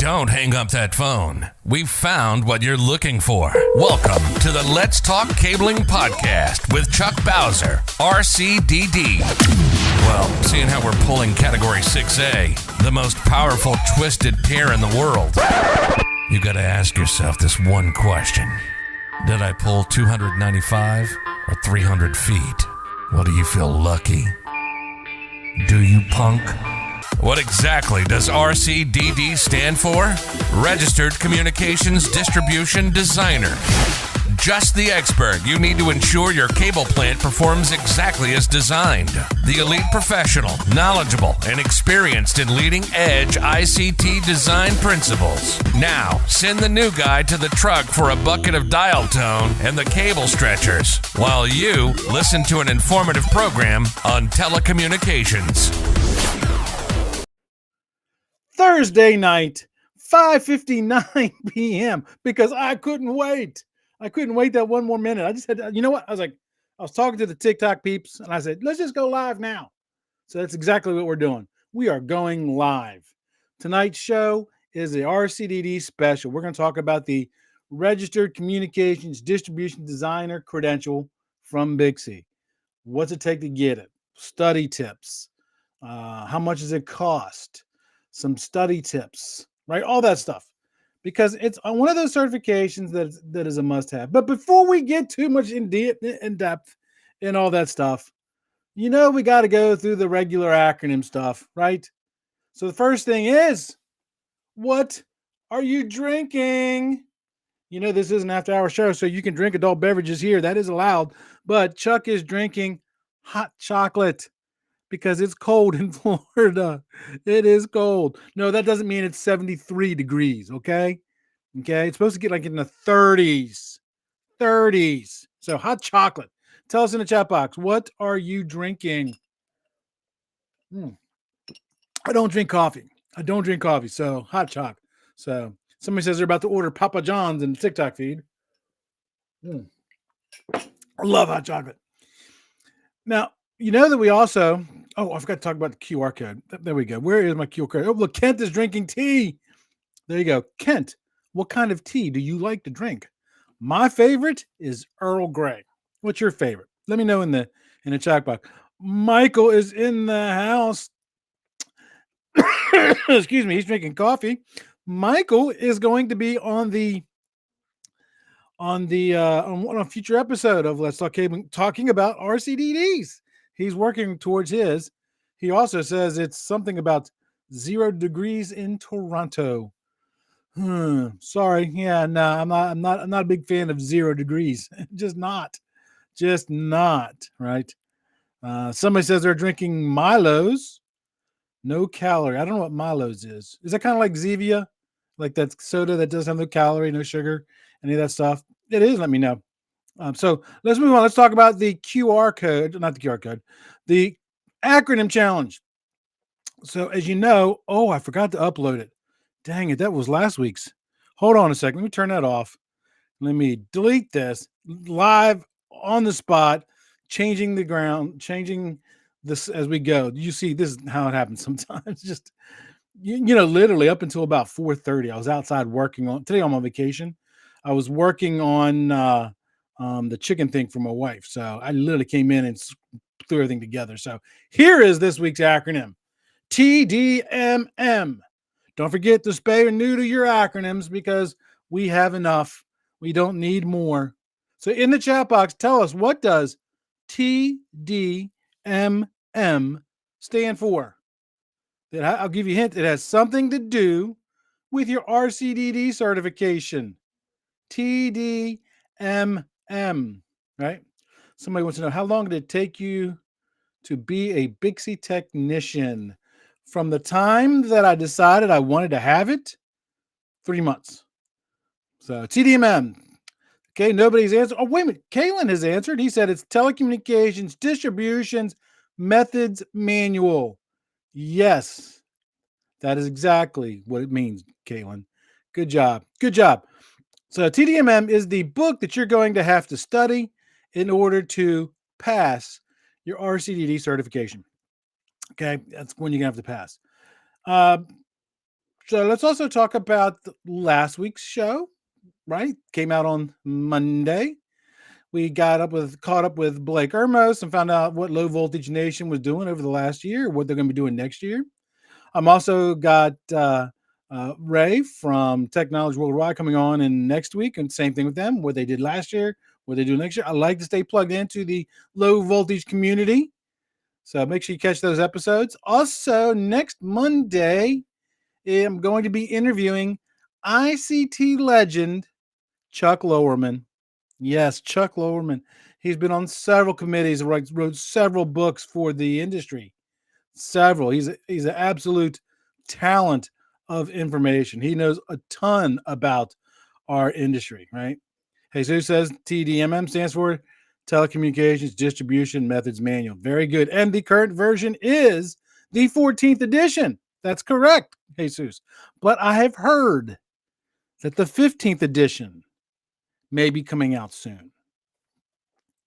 Don't hang up that phone. We've found what you're looking for. Welcome to the Let's Talk Cabling Podcast with Chuck Bowser, RCDD. Well, seeing how we're pulling Category 6A, the most powerful twisted pair in the world, you got to ask yourself this one question. Did I pull 295 or 300 feet? Well, do you feel lucky? Do you, punk? What exactly does RCDD stand for? Registered Communications Distribution Designer. Just the expert you need to ensure your cable plant performs exactly as designed. The elite professional, knowledgeable, and experienced in leading-edge ICT design principles. Now, send the new guy to the truck for a bucket of dial tone and the cable stretchers, while you listen to an informative program on telecommunications. Thursday night, 5:59 p.m. because I couldn't wait. I couldn't wait that one more minute. I just had, you know what? I was talking to the TikTok peeps and I said, let's just go live now. So that's exactly what we're doing. We are going live. Tonight's show is the RCDD special. We're going to talk about the Registered Communications Distribution Designer credential from Bixby. What's it take to get it? Study tips. How much does it cost? Some study tips, right? All that stuff, because it's one of those certifications that is a must-have. But before we get too much in depth in all that stuff, we got to go through the regular acronym stuff, right? So the first thing is, what are you drinking? This is an after-hour show, so you can drink adult beverages here. That is allowed. But Chuck is drinking hot chocolate, because it's cold in Florida. It is cold. No, that doesn't mean it's 73 degrees, okay? Okay, it's supposed to get like in the 30s. 30s. So hot chocolate. Tell us in the chat box, what are you drinking? I don't drink coffee. So hot chocolate. So somebody says they're about to order Papa John's in the TikTok feed. I love hot chocolate. Now, that we also... Oh, I forgot to talk about the QR code. There we go. Where is my QR code? Oh, look, Kent is drinking tea. There you go. Kent, what kind of tea do you like to drink? My favorite is Earl Grey. What's your favorite? Let me know in the chat box. Michael is in the house. Excuse me. He's drinking coffee. Michael is going to be on a future episode of Let's Talk Cabling talking about RCDDs. He's working towards his. He also says it's something about 0 degrees in Toronto. Sorry. Yeah, no, I'm not a big fan of 0 degrees. Just not, right? Somebody says they're drinking Milo's. No calorie. I don't know what Milo's is. Is that kind of like Zevia? Like that soda that doesn't have no calorie, no sugar, any of that stuff? It is. Let me know. So let's move on. Let's talk about the QR code, not the QR code, the acronym challenge. So as you know, I forgot to upload it. Dang it. That was last week's. Hold on a second. Let me turn that off. Let me delete this live on the spot, changing this as we go. You see, this is how it happens sometimes. Just, literally up until about 4:30, I was outside working on, today I'm on vacation. I was working on, the chicken thing for my wife. So I literally came in and threw everything together. So here is this week's acronym, TDMM. Don't forget to spay or neuter your acronyms because we have enough. We don't need more. So in the chat box, tell us, what does TDMM stand for? I'll give you a hint. It has something to do with your RCDD certification. TDMM. Right? Somebody wants to know, how long did it take you to be a Bixby technician? From the time that I decided I wanted to have it, 3 months. So TDMM. Okay, nobody's answered. Oh, wait a minute. Kalen has answered. He said it's Telecommunications Distributions Methods Manual. Yes, that is exactly what it means, Kalen. Good job. Good job. So TDMM is the book that you're going to have to study in order to pass your RCDD certification. Okay, that's when you're going to have to pass. So let's also talk about last week's show, right? Came out on Monday. We caught up with Blake Ermos and found out what Low Voltage Nation was doing over the last year, what they're going to be doing next year. I'm also got Ray from Technology Worldwide coming on in next week, and same thing with them, what they did last year, what they do next year. I like to stay plugged into the low voltage community, so make sure you catch those episodes. Also, next Monday, I'm going to be interviewing ICT legend Chuck Lowerman. Yes, Chuck Lowerman. He's been on several committees, wrote several books for the industry. Several. He's an absolute talent of information. He knows a ton about our industry, right? Jesus says TDMM stands for Telecommunications Distribution Methods Manual. Very good. And the current version is the 14th edition. That's correct, Jesus. But I have heard that the 15th edition may be coming out soon.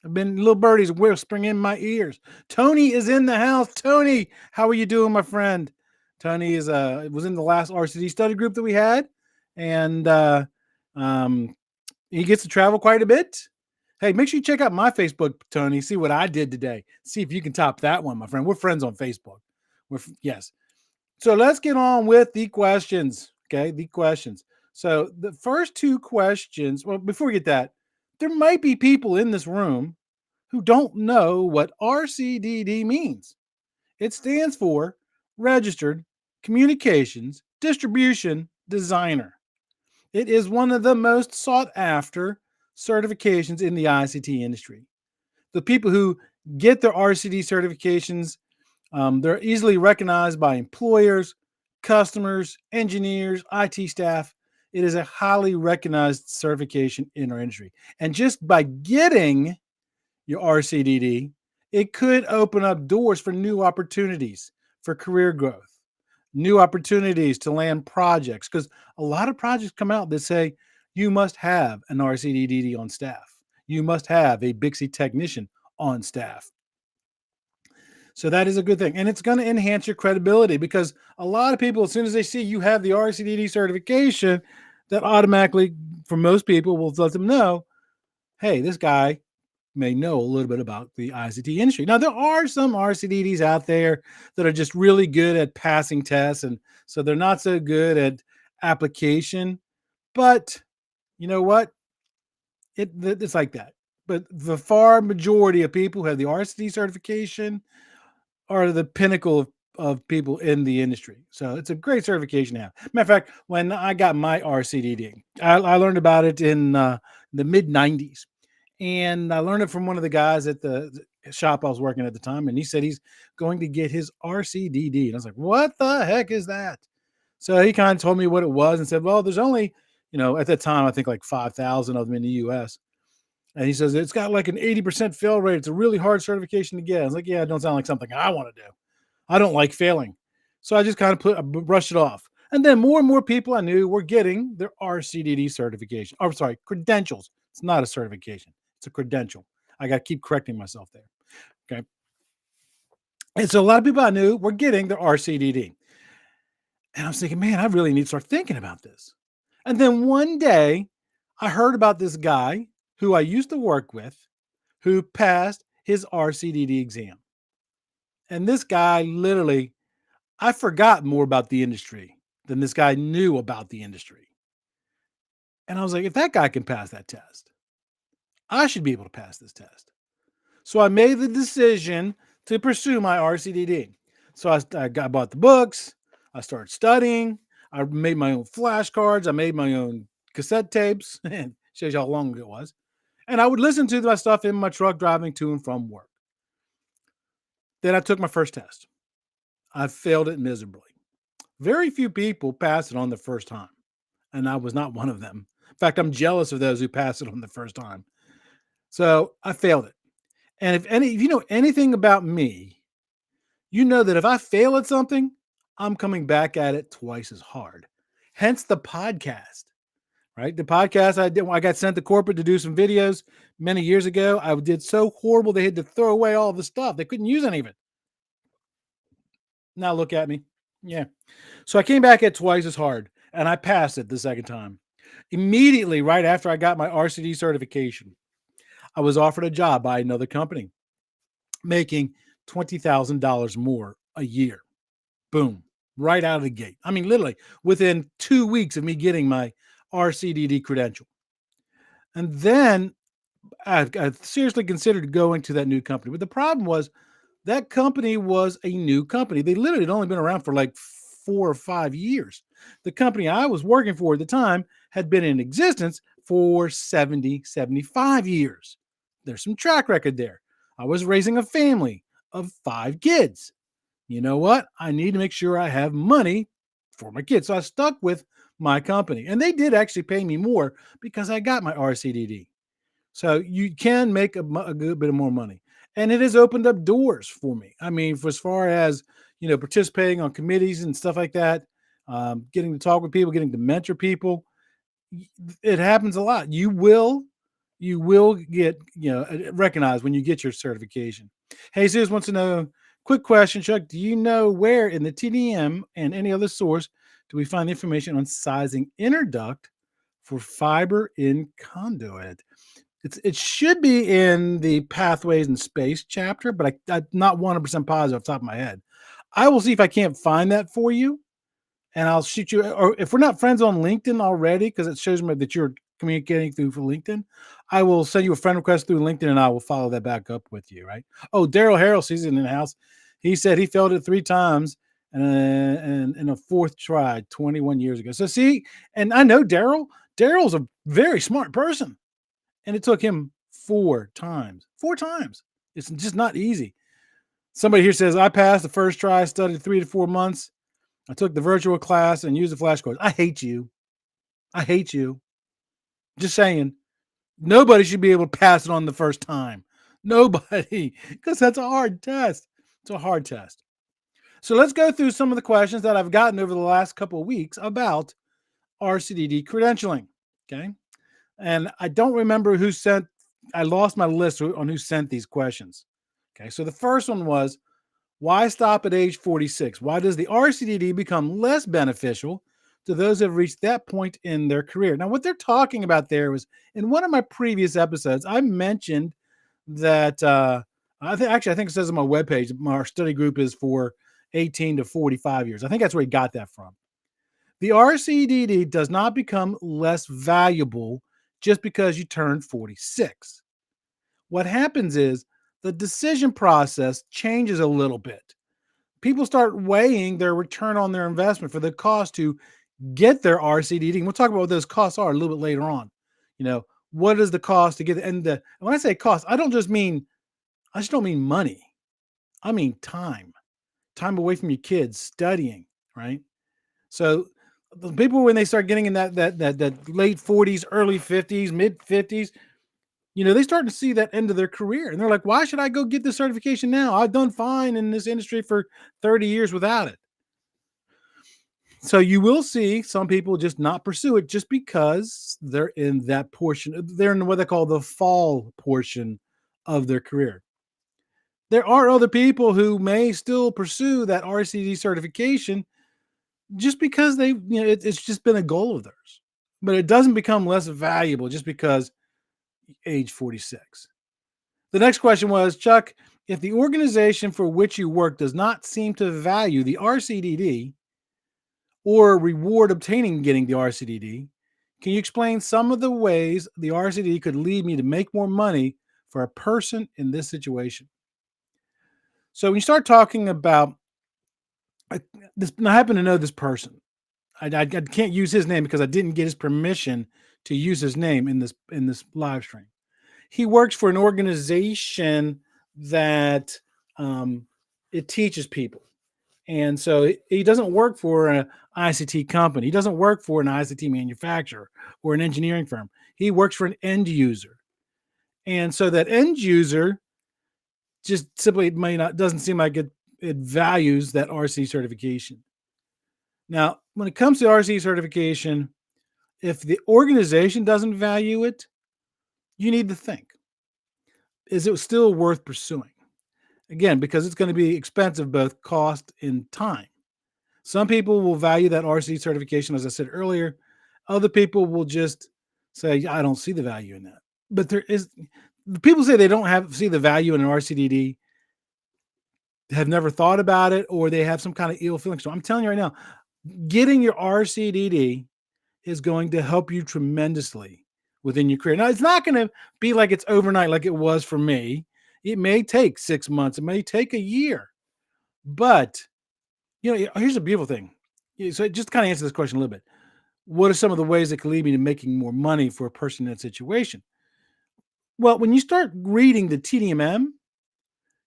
I've been little birdies whispering in my ears. Tony is in the house. Tony, how are you doing, my friend? Tony was in the last RCD study group that we had, and he gets to travel quite a bit. Hey, make sure you check out my Facebook, Tony. See what I did today. See if you can top that one, my friend. We're friends on Facebook. Yes. So let's get on with the questions. Okay, the questions. So the first two questions. Well, before we get that, there might be people in this room who don't know what RCDD means. It stands for Registered Communications Distribution Designer. It is one of the most sought after certifications in the ICT industry. The people who get their RCD certifications, they're easily recognized by employers, customers, engineers, IT staff. It is a highly recognized certification in our industry. And just by getting your RCDD, it could open up doors for new opportunities for career growth, new opportunities to land projects. Because a lot of projects come out that say you must have an RCDD on staff. You must have a Bixby technician on staff. So that is a good thing. And it's going to enhance your credibility because a lot of people, as soon as they see you have the RCDD certification, that automatically, for most people, will let them know, hey, this guy may know a little bit about the ICT industry. Now, there are some RCDDs out there that are just really good at passing tests, and so they're not so good at application. But you know what? It's like that. But the far majority of people who have the RCD certification are the pinnacle of people in the industry. So it's a great certification to have. Matter of fact, when I got my RCDD, I learned about it in the mid 90s. And I learned it from one of the guys at the shop I was working at the time. And he said he's going to get his RCDD. And I was like, what the heck is that? So he kind of told me what it was and said, well, there's only, at that time, I think like 5,000 of them in the US. And he says, it's got like an 80% fail rate. It's a really hard certification to get. I was like, yeah, it don't sound like something I want to do. I don't like failing. So I just kind of brushed it off. And then more and more people I knew were getting their RCDD certification. Oh, sorry, credentials. It's not a certification. It's a credential. I got to keep correcting myself there. Okay. And so a lot of people I knew were getting their RCDD. And I was thinking, man, I really need to start thinking about this. And then one day I heard about this guy who I used to work with who passed his RCDD exam. And this guy literally, I forgot more about the industry than this guy knew about the industry. And I was like, if that guy can pass that test, I should be able to pass this test. So I made the decision to pursue my RCDD. So I bought the books. I started studying. I made my own flashcards. I made my own cassette tapes. And shows you how long it was. And I would listen to my stuff in my truck driving to and from work. Then I took my first test. I failed it miserably. Very few people pass it on the first time. And I was not one of them. In fact, I'm jealous of those who pass it on the first time. So I failed it. And if you know anything about me, you know that if I fail at something, I'm coming back at it twice as hard. Hence the podcast, right? The podcast I did when I got sent to corporate to do some videos many years ago, I did so horrible they had to throw away all the stuff. They couldn't use any of it. Now look at me. Yeah. So I came back at twice as hard and I passed it the second time. Immediately, right after I got my RCD certification, I was offered a job by another company making $20,000 more a year. Boom, right out of the gate. I mean, literally within 2 weeks of me getting my RCDD credential. And then I seriously considered going to that new company. But the problem was that company was a new company. They literally had only been around for like 4 or 5 years. The company I was working for at the time had been in existence for 70, 75 years. There's some track record there. I was raising a family of 5 kids. You know what? I need to make sure I have money for my kids. So I stuck with my company. And they did actually pay me more because I got my RCDD. So you can make a good bit of more money. And it has opened up doors for me. I mean, for as far as, participating on committees and stuff like that, getting to talk with people, getting to mentor people, it happens a lot. You will get, recognized when you get your certification. Jesus wants to know, quick question, Chuck, do you know where in the TDM and any other source do we find information on sizing inner duct for fiber in conduit? It should be in the pathways and space chapter, but I'm not 100% positive off the top of my head. I will see if I can't find that for you, and I'll shoot you. Or if we're not friends on LinkedIn already, because it shows me that you're communicating through for LinkedIn, I will send you a friend request through LinkedIn, and I will follow that back up with you. Right? Oh, Daryl Harrell sees it in the house. He said he failed it 3 times and in a fourth try 21 years ago. So see, and I know Daryl. Daryl's a very smart person. And it took him 4 times. 4 times. It's just not easy. Somebody here says, I passed the first try, studied 3 to 4 months. I took the virtual class and used the flashcards. I hate you. I hate you. Just saying, nobody should be able to pass it on the first time. Nobody, because that's a hard test. It's a hard test. So let's go through some of the questions that I've gotten over the last couple of weeks about RCDD credentialing. Okay. And I don't remember who sent, I lost my list on who sent these questions. Okay, so the first one was, why stop at age 46? Why does the RCDD become less beneficial to those who have reached that point in their career? Now, what they're talking about there was, in one of my previous episodes, I mentioned that, I think it says on my webpage, our study group is for 18 to 45 years. I think that's where he got that from. The RCDD does not become less valuable just because you turn 46. What happens is the decision process changes a little bit. People start weighing their return on their investment for the cost to get their RCDD. And we'll talk about what those costs are a little bit later on. What is the cost to get it? And when I say cost, I just don't mean money. I mean time away from your kids, studying, right? So the people, when they start getting in that late 40s, early 50s, mid 50s, they start to see that end of their career. And they're like, why should I go get this certification now? I've done fine in this industry for 30 years without it. So you will see some people just not pursue it just because they're in that portion. They're in what they call the fall portion of their career. There are other people who may still pursue that RCD certification just because it's just been a goal of theirs, but it doesn't become less valuable just because age 46. The next question was, Chuck, if the organization for which you work does not seem to value the RCDD or reward obtaining getting the RCDD, can you explain some of the ways the RCDD could lead me to make more money for a person in this situation? So when you start talking about this, I happen to know this person. I can't use his name because I didn't get his permission to use his name in this live stream. He works for an organization that it teaches people. And so he doesn't work for an ICT company. He doesn't work for an ICT manufacturer or an engineering firm. He works for an end user. And so that end user just simply doesn't seem like it values that RC certification. Now, when it comes to RC certification, if the organization doesn't value it, you need to think, is it still worth pursuing? Again, because it's going to be expensive, both cost and time. Some people will value that RCD certification, as I said earlier. Other people will just say, I don't see the value in that. But there is, people say they don't see the value in an RCDD, have never thought about it, or they have some kind of ill feeling. So I'm telling you right now, getting your RCDD is going to help you tremendously within your career. Now, it's not going to be like it's overnight like it was for me. It may take 6 months, it may take a year. But, here's a beautiful thing. So just kind of answer this question a little bit. What are some of the ways that can lead me to making more money for a person in that situation? Well, when you start reading the TDMM,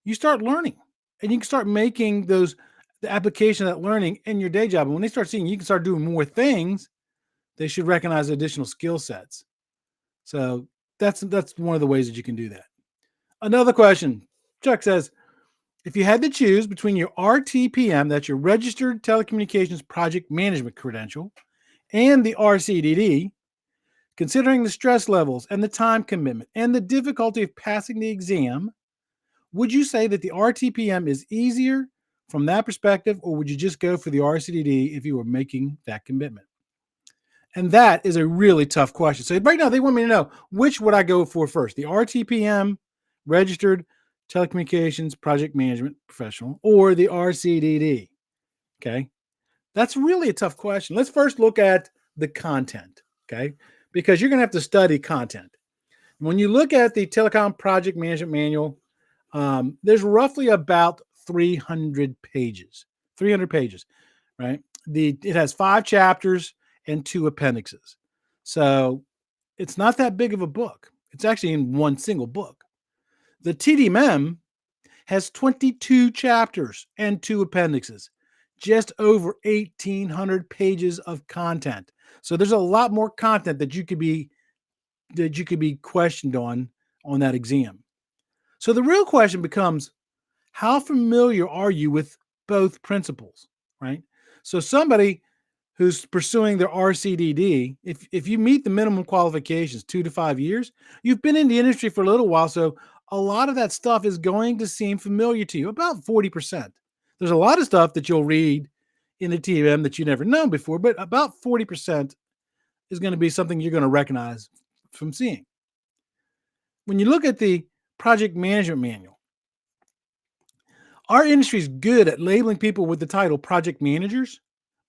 you start learning, and you can start making the application of that learning in your day job. And when they start seeing you can start doing more things, they should recognize additional skill sets. So that's one of the ways that you can do that. Another question, Chuck says, if you had to choose between your RTPM, that's your Registered Telecommunications Project Management credential, and the RCDD, considering the stress levels and the time commitment and the difficulty of passing the exam, would you say that the RTPM is easier from that perspective, or would you just go for the RCDD if you were making that commitment? And that is a really tough question. So right now they want me to know, which would I go for first? The RTPM, Registered Telecommunications Project Management Professional, or the RCDD? Okay. That's really a tough question. Let's first look at the content, okay? Because you're going to have to study content. When you look at the Telecom Project Management Manual, there's roughly about 300 pages. 300 pages, right? It has 5 chapters and 2 appendixes. So it's not that big of a book. It's actually in one single book. The TDMM has 22 chapters and 2 appendixes, just over 1,800 pages of content. So there's a lot more content that you could be questioned on that exam. So the real question becomes, how familiar are you with both principles, right? So somebody who's pursuing their RCDD, if you meet the minimum qualifications, 2 to 5 years, you've been in the industry for a little while, so a lot of that stuff is going to seem familiar to you, about 40%. There's a lot of stuff that you'll read in the TM that you never known before, but about 40% is going to be something you're going to recognize from seeing. When you look at the project management manual, our industry is good at labeling people with the title project managers,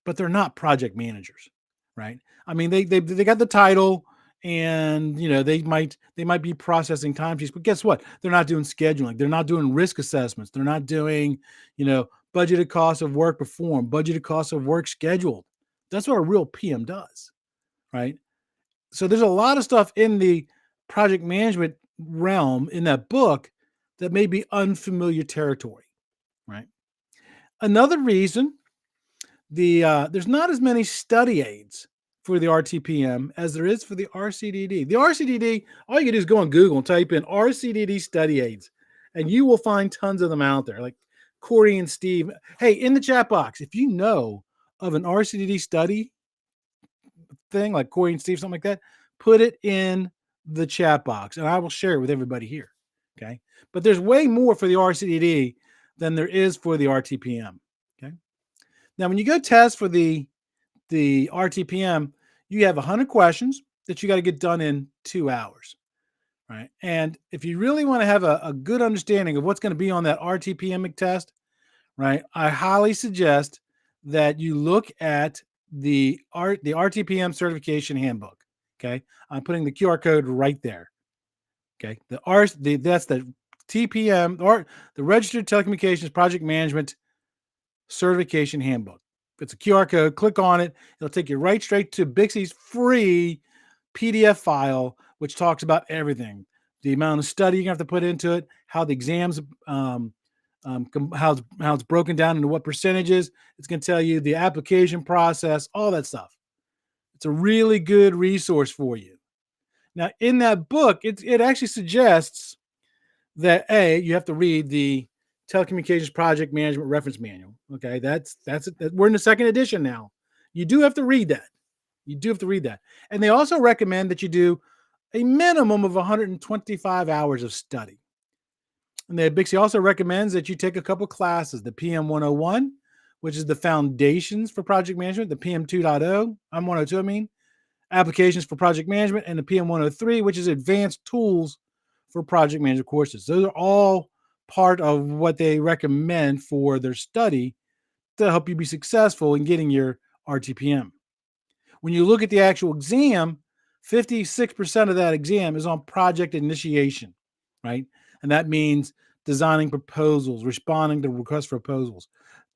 but they're not project managers, right? I mean, they got the title, and they might be processing timesheets, but guess what? They're not doing scheduling. They're not doing risk assessments. They're not doing, budgeted costs of work performed, budgeted costs of work scheduled. That's what a real PM does, right? So there's a lot of stuff in the project management realm in that book that may be unfamiliar territory, right? Another reason there's not as many study aids for the RTPM as there is for the RCDD. The RCDD, all you can do is go on Google and type in RCDD study aids, and you will find tons of them out there. Like Corey and Steve. Hey, in the chat box, if you know of an RCDD study thing, like Corey and Steve, something like that, put it in the chat box, and I will share it with everybody here. Okay, but there's way more for the RCDD than there is for the RTPM. Okay, now when you go test for the RTPM, you have 100 questions that you got to get done in 2 hours, right? And if you really want to have a good understanding of what's going to be on that RTPM test, right, I highly suggest that you look at the RTPM certification handbook. Okay, I'm putting the QR code right there. Okay, that's the TPM, or the Registered Telecommunications Project Management Certification Handbook. It's a QR code. Click on it. It'll take you right straight to Bixie's free PDF file, which talks about everything: the amount of study you have to put into it, how the exams, how it's broken down into what percentages. It's going to tell you the application process, all that stuff. It's a really good resource for you. Now, in that book, it actually suggests that you have to read the Telecommunications Project Management Reference Manual. Okay, that's it. We're in the 2nd edition now. You do have to read that. And they also recommend that you do a minimum of 125 hours of study. And Bixie also recommends that you take a couple classes, the PM 101, which is the foundations for project management, the PM 2.0, I'm 102, I mean, applications for project management, and the PM 103, which is advanced tools for project management courses. Those are all part of what they recommend for their study to help you be successful in getting your RTPM. When you look at the actual exam, 56% of that exam is on project initiation, right? And that means designing proposals, responding to requests for proposals.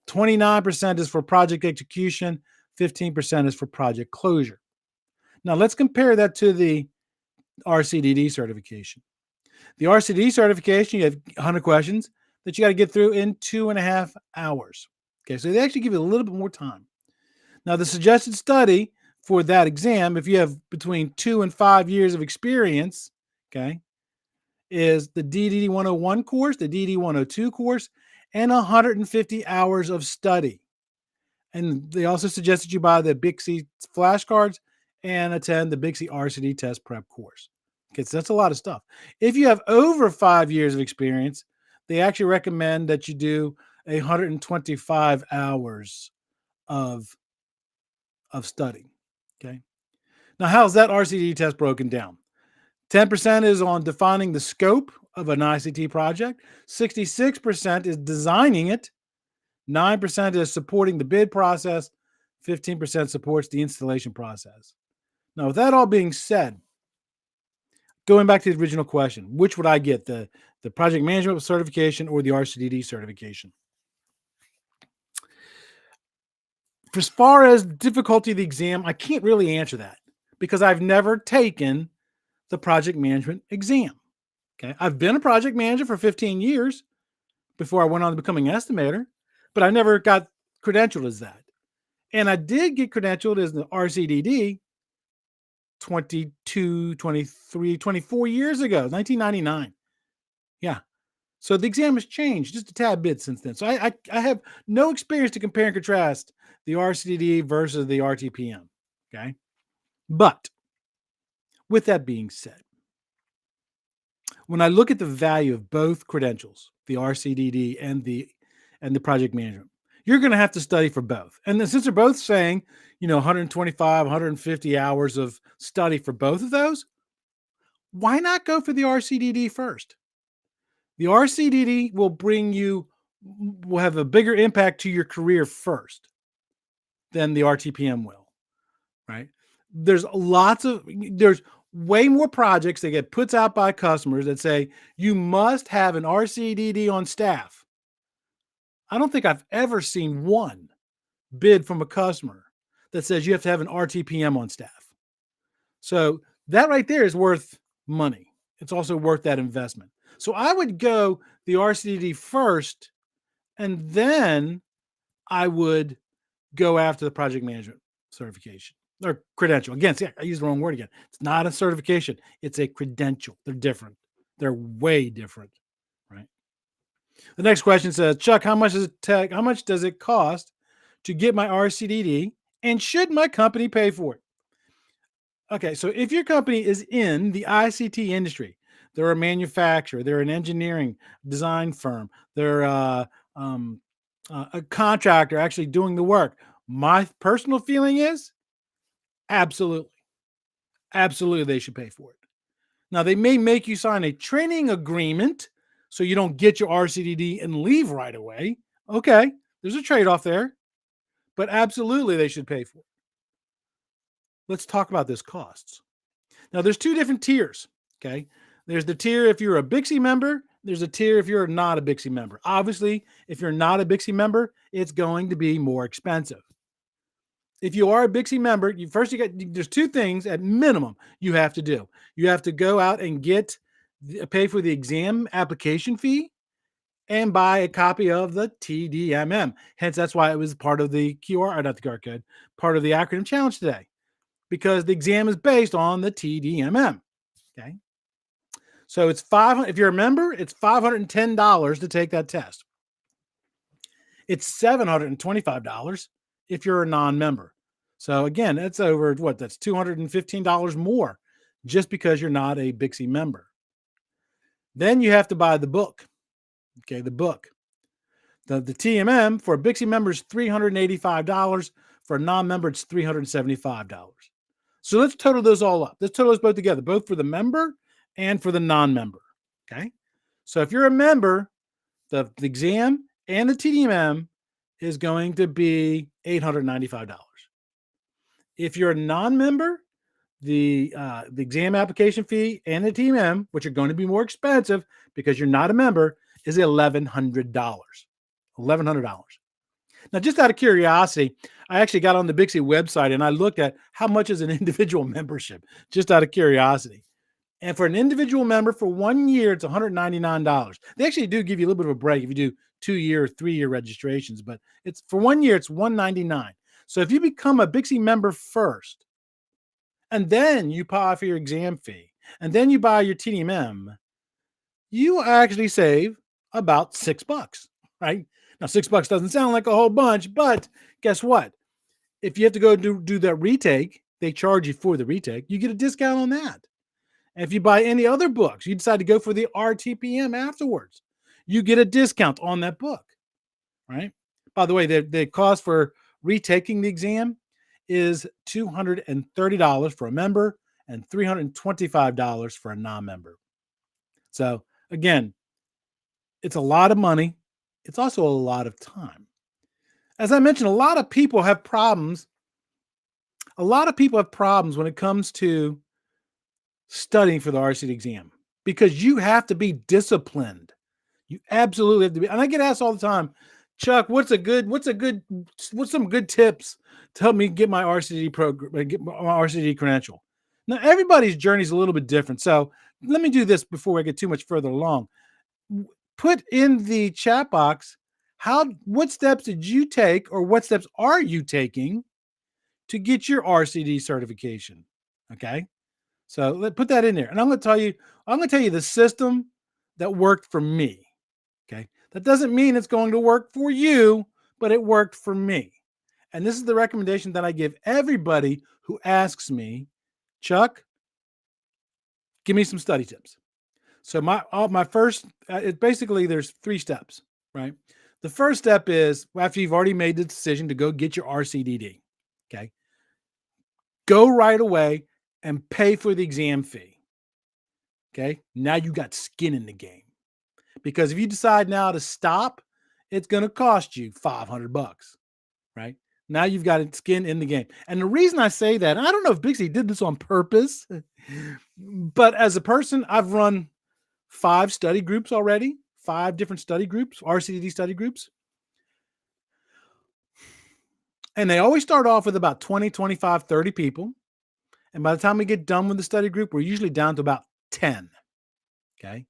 29% is for project execution, 15% is for project closure. Now let's compare that to the RCDD certification. The RCDD certification, you have 100 questions that you got to get through in 2.5 hours. Okay, so they actually give you a little bit more time. Now, the suggested study for that exam, if you have between 2 and 5 years of experience, okay, is the DDD 101 course, the DD 102 course, and 150 hours of study. And they also suggested you buy the Bixby flashcards and attend the Bixby RCD test prep course. Okay, so that's a lot of stuff. If you have over 5 years of experience, they actually recommend that you do 125 hours of study. Okay. Now, how's that RCD test broken down? 10% is on defining the scope of an ICT project. 66% is designing it. 9% is supporting the bid process. 15% supports the installation process. Now, with that all being said, going back to the original question, which would I get, the project management certification or the RCDD certification? As far as difficulty of the exam, I can't really answer that because I've never taken the project management exam. Okay. I've been a project manager for 15 years before I went on to becoming an estimator, but I never got credentialed as that. And I did get credentialed as the RCDD 22, 23, 24 years ago, 1999. Yeah. So the exam has changed just a tad bit since then. So I have no experience to compare and contrast the RCDD versus the RTPM. Okay. But with that being said, when I look at the value of both credentials, the RCDD and the project management, you're going to have to study for both. And then since they're both saying, 125, 150 hours of study for both of those, why not go for the RCDD first? The RCDD will have a bigger impact to your career first than the RTPM will, right? There's way more projects that get put out by customers that say you must have an RCDD on staff. I don't think I've ever seen one bid from a customer that says you have to have an RTPM on staff. So that right there is worth money. It's also worth that investment. So I would go the RCDD first, and then I would go after the project management certification or credential. Again, see, I used the wrong word again. It's not a certification. It's a credential. They're different. They're way different, right? The next question says, Chuck, how much does it cost to get my RCDD, and should my company pay for it? Okay, so if your company is in the ICT industry, they're a manufacturer, they're an engineering design firm, they're a contractor actually doing the work. My personal feeling is absolutely they should pay for it. Now, they may make you sign a training agreement so you don't get your RCDD and leave right away. Okay, there's a trade-off there, but absolutely they should pay for it. Let's talk about those costs. Now, there's two different tiers, okay? There's the tier if you're a Bixby member. There's a tier if you're not a Bixby member. Obviously, if you're not a Bixby member, it's going to be more expensive. If you are a Bixby member, there's two things at minimum you have to do. You have to go out and pay for the exam application fee and buy a copy of the TDMM. Hence, that's why it was part of the not the QR code, part of the acronym challenge today, because the exam is based on the TDMM. Okay. So it's if you're a member, it's $510 to take that test. It's $725 if you're a non-member. So again, that's over that's $215 more just because you're not a Bixby member. Then you have to buy the book. Okay, the book. The TMM for a Bixie member is $385. For a non-member, it's $375. So let's total those all up. Let's total those both together, both for the member and for the non-member. Okay. So if you're a member, the exam and the TDM is going to be $895. If you're a non-member, the exam application fee and the TDM, which are going to be more expensive because you're not a member, is $1,100. $1,100. Now, just out of curiosity, I actually got on the Bixie website and I looked at how much is an individual membership, just out of curiosity. And for an individual member for 1 year, it's $199. They actually do give you a little bit of a break if you do 2-year, 3-year registrations, but it's for 1 year, it's $199. So if you become a Bixie member first, and then you pay for your exam fee, and then you buy your TDM, you actually save about $6, right? Now, $6 doesn't sound like a whole bunch, but guess what? If you have to go do that retake, they charge you for the retake. You get a discount on that. And if you buy any other books, you decide to go for the RTPM afterwards, you get a discount on that book, right? By the way, the cost for retaking the exam is $230 for a member and $325 for a non-member. So again, it's a lot of money. It's also a lot of time. As I mentioned, a lot of people have problems. A lot of people have problems when it comes to studying for the RCD exam because you have to be disciplined. You absolutely have to be. And I get asked all the time, Chuck, what's some good tips to help me get my RCD program, get my RCD credential? Now, everybody's journey is a little bit different. So let me do this before I get too much further along. Put in the chat box, what steps did you take or what steps are you taking to get your RCD certification? Okay. So put that in there. And I'm going to tell you the system that worked for me. Okay. That doesn't mean it's going to work for you, but it worked for me. And this is the recommendation that I give everybody who asks me, Chuck, give me some study tips. So my first, basically there's 3 steps, right? The first step is after you've already made the decision to go get your RCDD, okay? Go right away and pay for the exam fee, okay? Now you got skin in the game. Because if you decide now to stop, it's going to cost you $500, right? Now you've got skin in the game. And the reason I say that, I don't know if Bixie did this on purpose, but as a person, I've run 5 study groups already, 5 different study groups, RCDD study groups. And they always start off with about 20, 25, 30 people. And by the time we get done with the study group, we're usually down to about 10. Okay.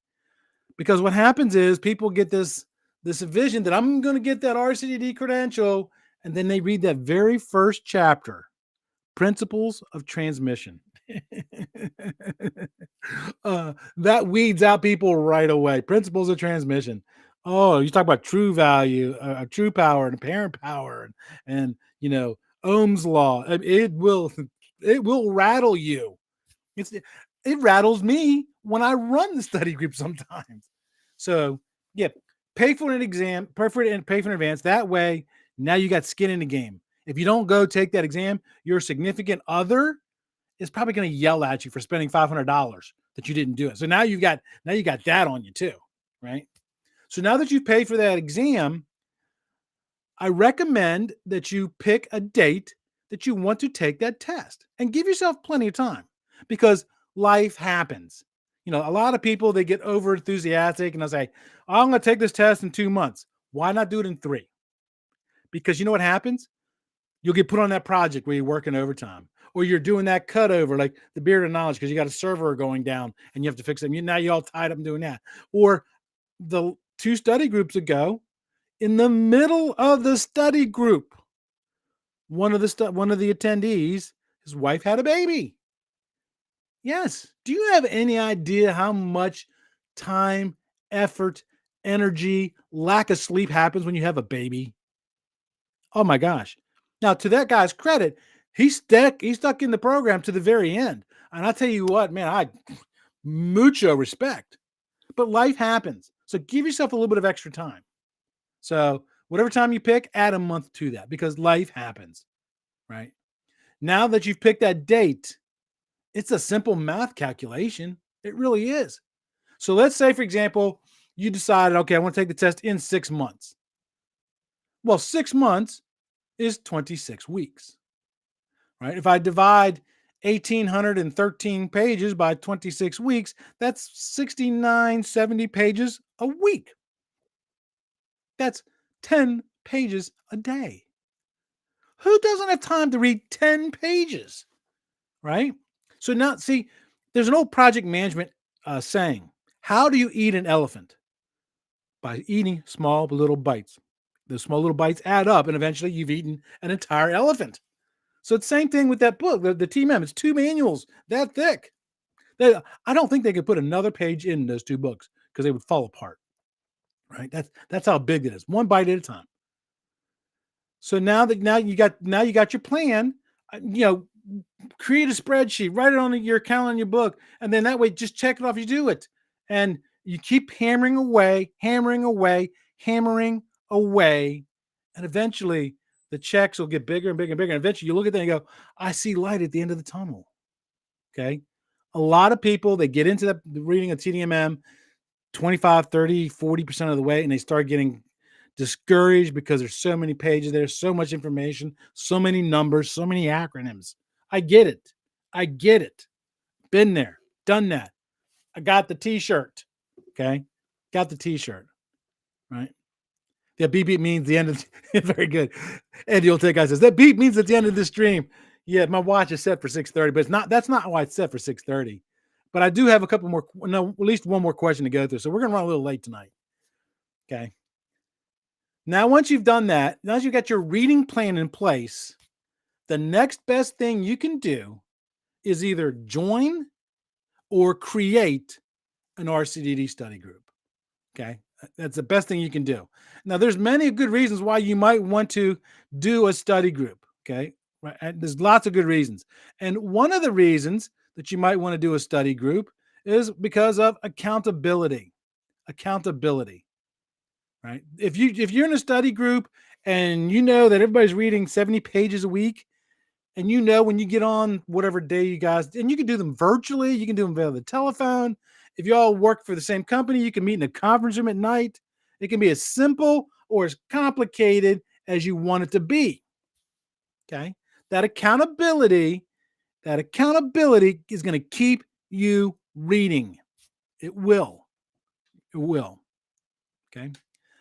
Because what happens is people get this vision that I'm going to get that RCDD credential. And then they read that very first chapter, Principles of Transmission. That weeds out people right away. Principles of transmission. Oh, you talk about true value, true power, and apparent power, and Ohm's law. It will rattle you. It rattles me when I run the study group sometimes. So yeah, pay for an exam, pay for it in advance. That way, now you got skin in the game. If you don't go take that exam, your significant other is probably going to yell at you for spending $500 that you didn't do it. So now you got that on you too, right? So now that you've paid for that exam, I recommend that you pick a date that you want to take that test and give yourself plenty of time because life happens. A lot of people, they get over enthusiastic and they'll say, I'm going to take this test in 2 months. Why not do it in 3? Because you know what happens? You'll get put on that project where you're working overtime. Or you're doing that cutover, like the beard of knowledge, because you got a server going down and you have to fix them. Now you're all tied up doing that. Or the 2 study groups ago, in the middle of the study group, one of the attendees, his wife had a baby. Yes. Do you have any idea how much time, effort, energy, lack of sleep happens when you have a baby? Oh my gosh. Now, to that guy's credit, he stuck in the program to the very end. And I tell you what, man, I mucho respect. But life happens. So give yourself a little bit of extra time. So whatever time you pick, add a month to that because life happens, right? Now that you've picked that date, it's a simple math calculation. It really is. So let's say, for example, you decided, okay, I want to take the test in 6 months. Well, 6 months is 26 weeks, right? If I divide 1,813 pages by 26 weeks, that's 6970 pages a week. That's 10 pages a day. Who doesn't have time to read 10 pages, right? So now, see, there's an old project management saying, how do you eat an elephant? By eating small little bites. The small little bites add up, and eventually you've eaten an entire elephant. So it's the same thing with that book, the TMM. It's 2 manuals that thick. I don't think they could put another page in those 2 books because they would fall apart. Right? That's how big it is. One bite at a time. So now you got your plan, create a spreadsheet, write it on your calendar in your book, and then that way just check it off. You do it, and you keep hammering away, and eventually the checks will get bigger and bigger and bigger. And eventually you look at that and you go, I see light at the end of the tunnel. Okay. A lot of people, they get into the reading of TDMM 25, 30, 40% of the way, and they start getting discouraged because there's so many pages, there's so much information, so many numbers, so many acronyms. I get it. Been there, done that. I got the t-shirt. Okay. Got the t-shirt. Right. Yeah, beep beep means the end of very good. Andy Oltega says that beep means at the end of the stream. Yeah, my watch is set for 6:30, but that's not why it's set for 6:30. But I do have a couple more, no, at least one more question to go through. So we're gonna run a little late tonight. Okay. Now, once you've done that, now you've got your reading plan in place, the next best thing you can do is either join or create an RCDD study group. Okay. That's the best thing you can do. Now, there's many good reasons why you might want to do a study group. Okay. Right. And there's lots of good reasons. And one of the reasons that you might want to do a study group is because of accountability. Accountability. Right. If you're in a study group and you know that everybody's reading 70 pages a week, and you know when you get on whatever day you guys, and you can do them virtually, you can do them via the telephone. If you all work for the same company, you can meet in a conference room at night. It can be as simple or as complicated as you want it to be. Okay. That accountability is going to keep you reading. It will. It will. Okay.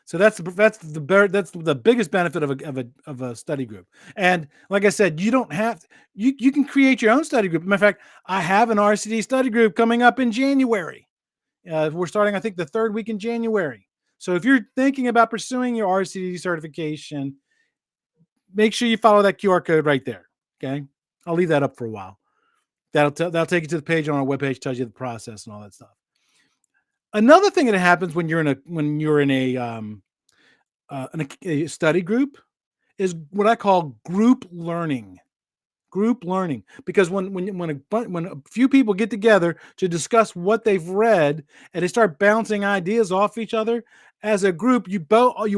So that's the biggest benefit of a study group. And like I said, you don't have you can create your own study group. Matter of fact, I have an RCD study group coming up in January. We're starting, I think, the 3rd week in January. So if you're thinking about pursuing your RCD certification, make sure you follow that QR code right there. Okay, I'll leave that up for a while. That'll take you to the page on our webpage, tells you the process and all that stuff. Another thing that happens when you're in a study group is what I call group learning. Group learning, because when a few people get together to discuss what they've read and they start bouncing ideas off each other as a group, you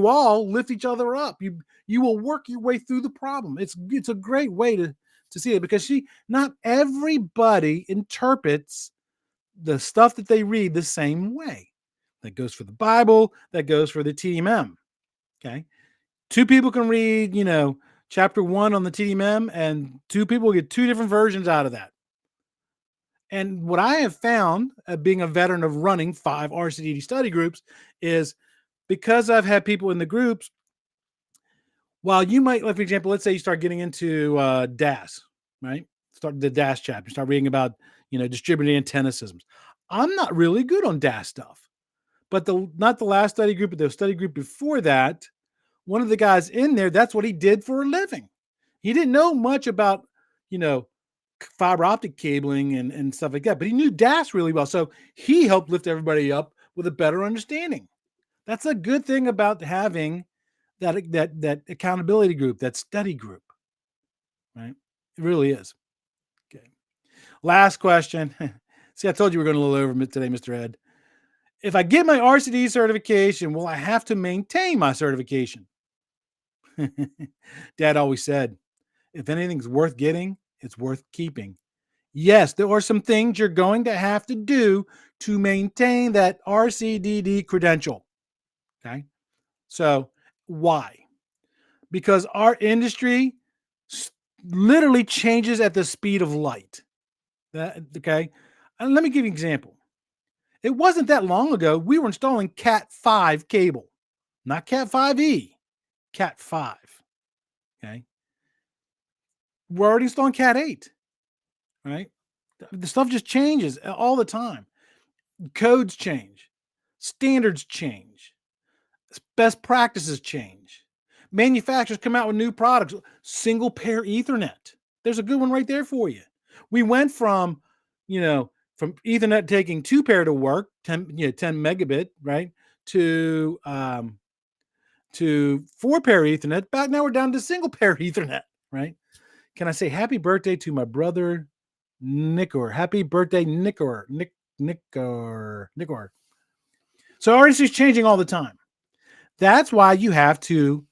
all lift each other up. You will work your way through the problem. It's a great way to see it, because not everybody interprets the stuff that they read the same way. That goes for the Bible. That goes for the TMM. Okay. 2 people can read, chapter 1 on the TMM, and 2 people get 2 different versions out of that. And what I have found, being a veteran of running 5 RCDD study groups, is because I've had people in the groups, while you might, like, for example, let's say you start getting into DAS, right? Start the DAS chapter, start reading about, distributed antenna systems. I'm not really good on DAS stuff. But not the last study group, but the study group before that, one of the guys in there, that's what he did for a living. He didn't know much about, fiber optic cabling and stuff like that, but he knew DAS really well. So he helped lift everybody up with a better understanding. That's a good thing about having that accountability group, that study group, right? It really is. Okay. Last question. See, I told you we're going a little over today, Mr. Ed. if I get my RCD certification, will I have to maintain my certification? Dad always said, if anything's worth getting, it's worth keeping. Yes, there are some things you're going to have to do to maintain that RCDD credential. Okay. So why? Because our industry literally changes at the speed of light. Okay. And let me give you an example. It wasn't that long ago we were installing Cat 5 cable, not Cat 5e, Cat 5. Okay. We're already installing Cat 8, right? The stuff just changes all the time. Codes change, standards change, best practices change. Manufacturers come out with new products, single pair Ethernet. There's a good one right there for you. We went from, from Ethernet taking 2 pair to work, 10 megabit, right, to 4 pair Ethernet. Back now we're down to single pair Ethernet, right? Can I say happy birthday to my brother Nickor? Happy birthday, Nickor. Nickor. So our industry is changing all the time. That's why you have to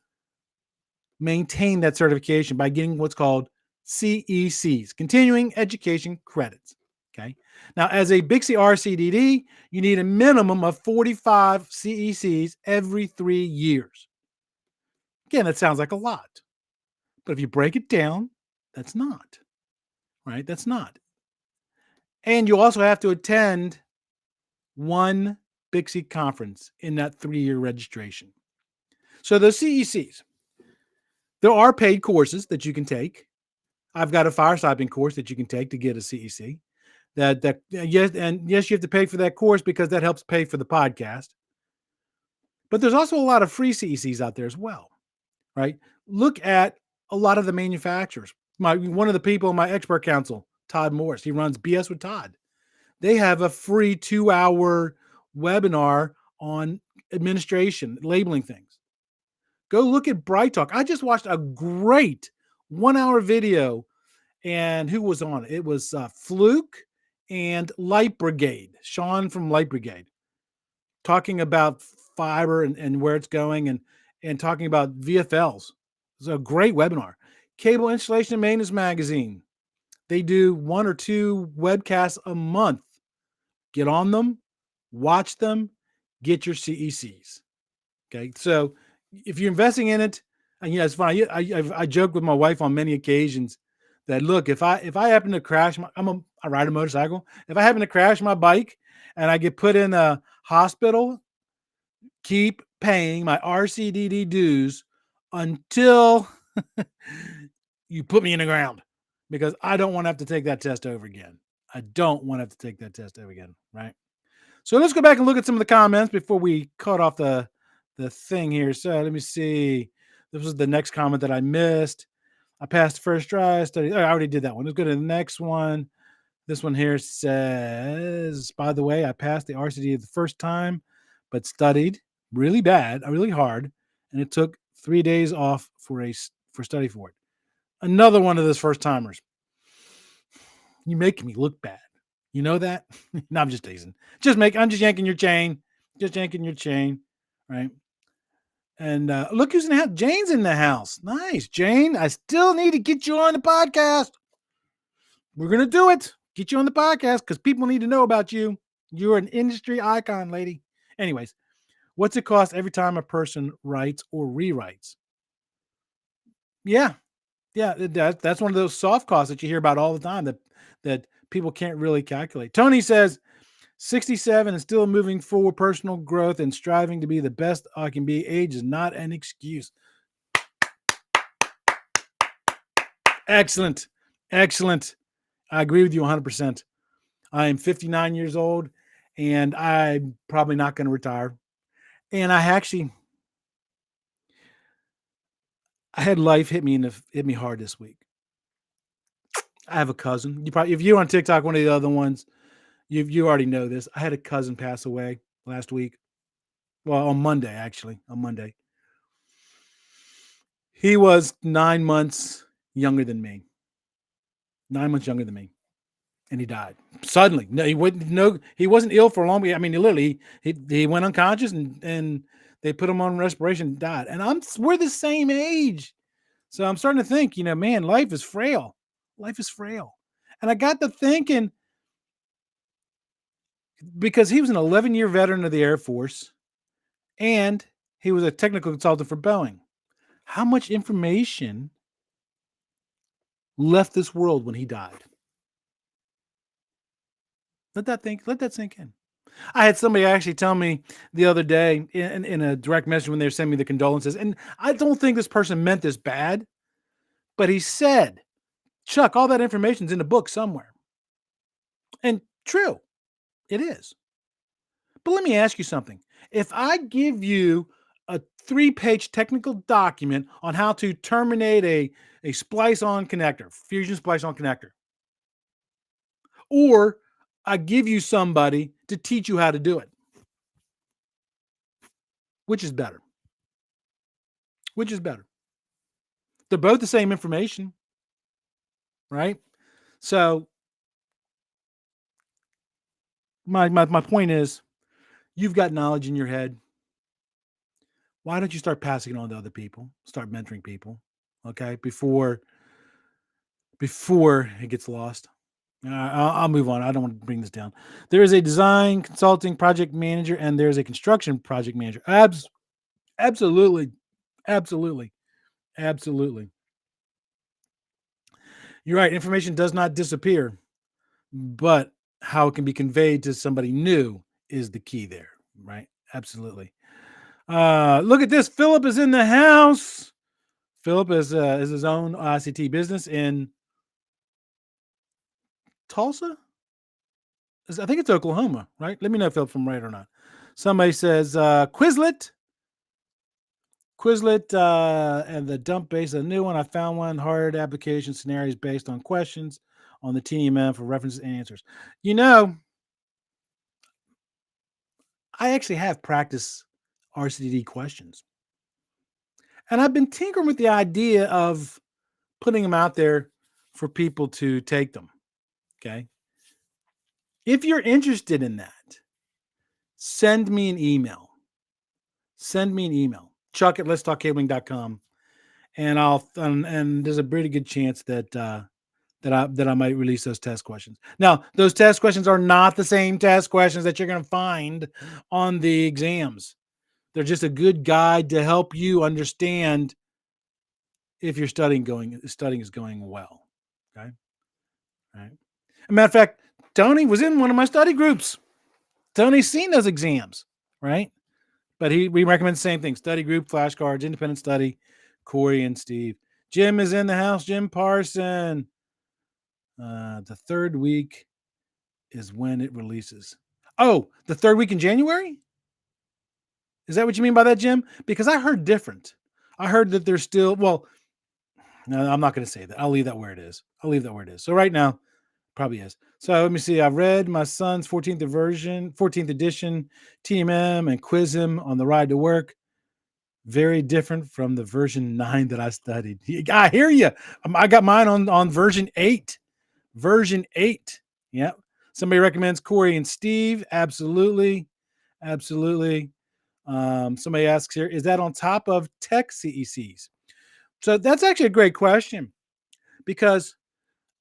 maintain that certification by getting what's called CECs, continuing education credits. Okay. Now, as a Bixby RCDD, you need a minimum of 45 CECs every 3 years. Again, that sounds like a lot, but if you break it down, that's not, right? That's not. And you also have to attend one Bixby conference in that 3-year registration. So those CECs, there are paid courses that you can take. I've got a fire stopping course that you can take to get a CEC. Yes, you have to pay for that course because that helps pay for the podcast. But there's also a lot of free CECs out there as well, right? Look at a lot of the manufacturers. One of the people in my expert council, Todd Morris, he runs BS with Todd. They have a free 2-hour webinar on administration, labeling things. Go look at Bright Talk. I just watched a great 1-hour video, and who was on it? It was Fluke and Light Brigade, Sean from Light Brigade, talking about fiber and where it's going and talking about VFLs. It's a great webinar. Cable Installation and Maintenance Magazine. They do 1 or 2 webcasts a month. Get on them, watch them, get your CECs. Okay, so if you're investing in it, and it's fine. I joke with my wife on many occasions that look, if I happen to crash, I ride a motorcycle. If I happen to crash my bike and I get put in a hospital, keep paying my RCDD dues until you put me in the ground, because I don't want to have to take that test over again. I don't want to have to take that test over again, right? So let's go back and look at some of the comments before we cut off the thing here. So let me see. This was the next comment that I missed. I passed the first try. Study. I already did that one. Let's go to the next one. This one here says, by the way, I passed the RCD the first time, but studied really bad, really hard, and it took 3 days off for study for it. Another one of those first timers. You make me look bad. You know that? No, I'm just teasing. I'm just yanking your chain. Just yanking your chain, right? And look who's in the house. Jane's in the house. Nice, Jane. I still need to get you on the podcast. We're going to do it. Get you on the podcast because people need to know about you. You're an industry icon, lady. Anyways, what's it cost every time a person writes or rewrites? Yeah. That's one of those soft costs that you hear about all the time that people can't really calculate. Tony says, 67 and still moving forward, personal growth and striving to be the best I can be. Age is not an excuse. Excellent. I agree with you 100%. I am 59 years old and I'm probably not going to retire. And I had life hit me hard this week. I have a cousin. If you're on TikTok, one of the other ones, you already know this. I had a cousin pass away last week. Well, on Monday, actually. On Monday. He was 9 months younger than me. 9 months younger than me. and he died suddenly. No, he wouldn't. No, he wasn't ill for a long. I mean, he went unconscious, and they put him on respiration and died. And we're the same age, so I'm starting to think, man, life is frail. Life is frail. And I got to thinking, because he was an 11-year veteran of the Air Force, and he was a technical consultant for Boeing. How much information left this world when he died? Let that sink in. I had somebody actually tell me the other day in a direct message when they were sending me the condolences, and I don't think this person meant this bad, but he said, Chuck, all that information's in a book somewhere. And true, it is. But let me ask you something. If I give you a 3-page technical document on how to terminate a splice-on connector, fusion splice-on connector, or I give you somebody to teach you how to do it, which is better? Which is better? They're both the same information, right? So my point is, you've got knowledge in your head. Why don't you start passing it on to other people? Start mentoring people, okay? Before it gets lost. I'll move on. I don't want to bring this down. There is a design consulting project manager, and there's a construction project manager. Absolutely, absolutely, absolutely. You're right. Information does not disappear, but how it can be conveyed to somebody new is the key there, right? Absolutely. Look at this. Philip is in the house. Philip is his own ICT business in Tulsa. I think it's Oklahoma, right? Let me know, Philip, if I'm right or not. Somebody says Quizlet, and the dump base, a new one. I found one. Hard application scenarios based on questions on the TMM for references and answers. I actually have practice RCDD questions, and I've been tinkering with the idea of putting them out there for people to take them. Okay. If you're interested in that, send me an email. Chuck at letstalkcabling.com. And there's a pretty good chance that I might release those test questions. Now, those test questions are not the same test questions that you're going to find on the exams. They're just a good guide to help you understand if your studying is going well. Okay. All right. As a matter of fact, Tony was in one of my study groups. Tony's seen those exams, right? But we recommend the same thing: study group, flashcards, independent study. Corey and Steve. Jim is in the house. Jim Parson. The third week is when it releases. Oh, the third week in January? Is that what you mean by that, Jim? Because I heard different. I heard that there's still, well, no, I'm not going to say that. I'll leave that where it is. So right now, probably is. So let me see. I've read my son's 14th edition, TMM, and Quizim on the ride to work. Very different from the version 9 that I studied. I hear you. I got mine on version 8. Version 8. Yep. Somebody recommends Corey and Steve. Absolutely. Somebody asks here, is that on top of tech CECs? So that's actually a great question, because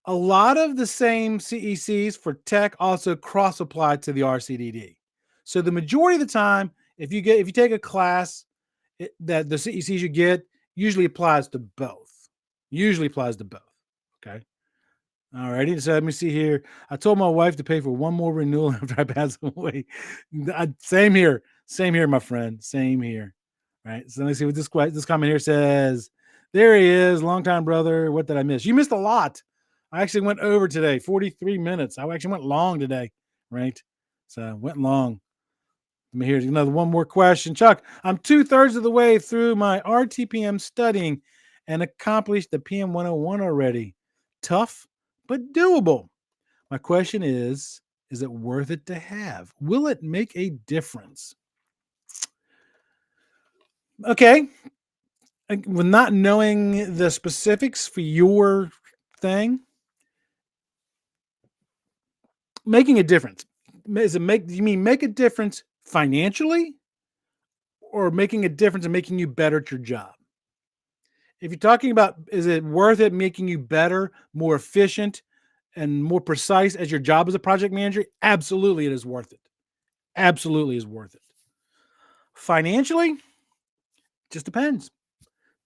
a lot of the same CECs for tech also cross apply to the RCDD. So the majority of the time, if you take a class that the CECs you get usually applies to both. Okay. All righty. So let me see here. I told my wife to pay for one more renewal after I pass away. Same here, my friend. Same here. Right. So let me see what this comment here says. There he is, longtime brother. What did I miss? You missed a lot. I actually went over today, 43 minutes. I actually went long today, right? So I went long. Let me hear one more question. Chuck, I'm 2/3 of the way through my RTPM studying and accomplished the PM 101 already. Tough, but doable. My question is it worth it to have? Will it make a difference? Okay. With not knowing the specifics for your thing, Making a difference. You mean make a difference financially, or making a difference and making you better at your job? If you're talking about, is it worth it making you better, more efficient, and more precise as your job as a project manager? Absolutely, it is worth it. Absolutely is worth it. Financially, just depends.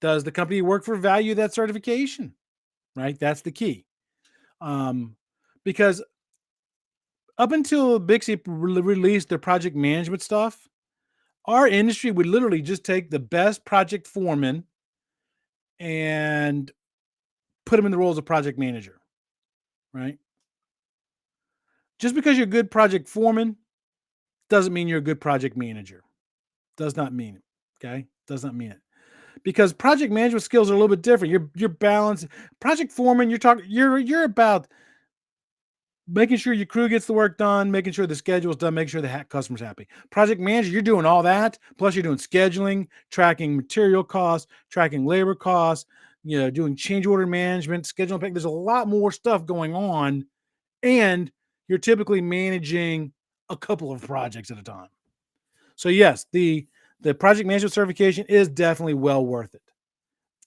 Does the company you work for value that certification? Right? That's the key. Um, because up until Bixby released their project management stuff, our industry would literally just take the best project foreman and put them in the roles of project manager, right? Just because you're a good project foreman doesn't mean you're a good project manager. Does not mean it. Okay? Does not mean it. Because project management skills are a little bit different. You're balanced. Project foreman, you're about making sure your crew gets the work done, making sure the schedule is done, making sure the customer's happy. Project manager, you're doing all that. Plus, you're doing scheduling, tracking material costs, tracking labor costs, doing change order management, scheduling. There's a lot more stuff going on, and you're typically managing a couple of projects at a time. So yes, the project management certification is definitely well worth it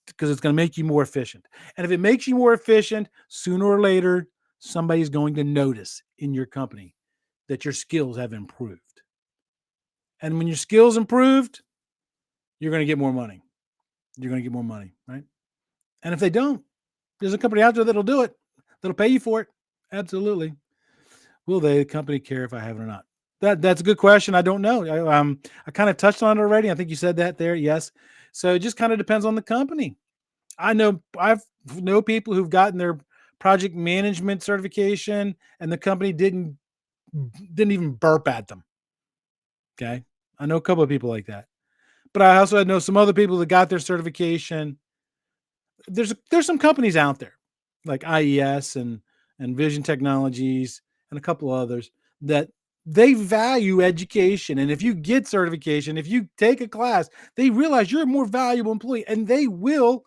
because it's going to make you more efficient. And if it makes you more efficient, sooner or later, somebody's going to notice in your company that your skills have improved. And when your skills improved, you're going to get more money. You're going to get more money, right? And if they don't, there's a company out there that'll do it. That'll pay you for it. Absolutely. Will the company care if I have it or not? That's a good question. I don't know. I kind of touched on it already. I think you said that there. Yes. So it just kind of depends on the company. I know people who've gotten their project management certification and the company didn't even burp at them. Okay. I know a couple of people like that. But I also know some other people that got their certification. There's some companies out there like IES and Vision Technologies and a couple others that they value education. And if you get certification, if you take a class, they realize you're a more valuable employee and they will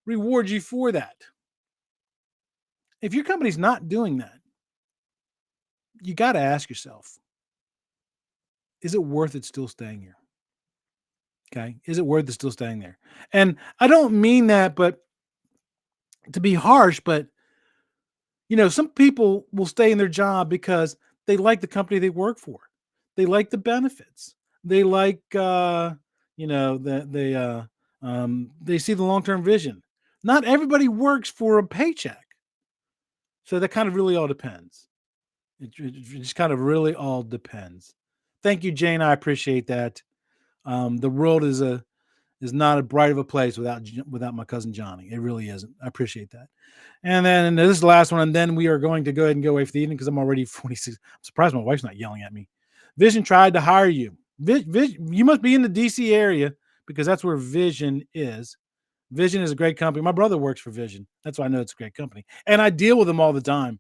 reward you for that. If your company's not doing that, you got to ask yourself, is it worth it still staying here? Okay. Is it worth it still staying there? And I don't mean that, but to be harsh, but some people will stay in their job because they like the company they work for. They like the benefits. They like, they see the long-term vision. Not everybody works for a paycheck. So that kind of really all depends. It just kind of really all depends. Thank you, Jane. I appreciate that. The world is not a bright of a place without my cousin Johnny. It really isn't. I appreciate that. And then this is the last one, and then we are going to go ahead and go away for the evening because I'm already 46. I'm surprised my wife's not yelling at me. Vision tried to hire you. You must be in the DC area because that's where Vision is. Vision is a great company. My brother works for Vision. That's why I know it's a great company. And I deal with them all the time.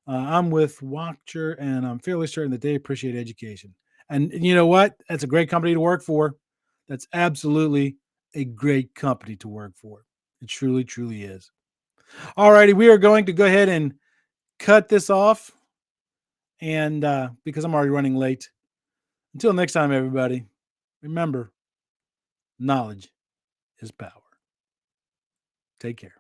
I'm with Watcher, and I'm fairly certain that they appreciate education. And you know what? That's a great company to work for. That's absolutely a great company to work for. It truly, truly is. All righty, we are going to go ahead and cut this off, and because I'm already running late. Until next time, everybody, remember, knowledge is power. Take care.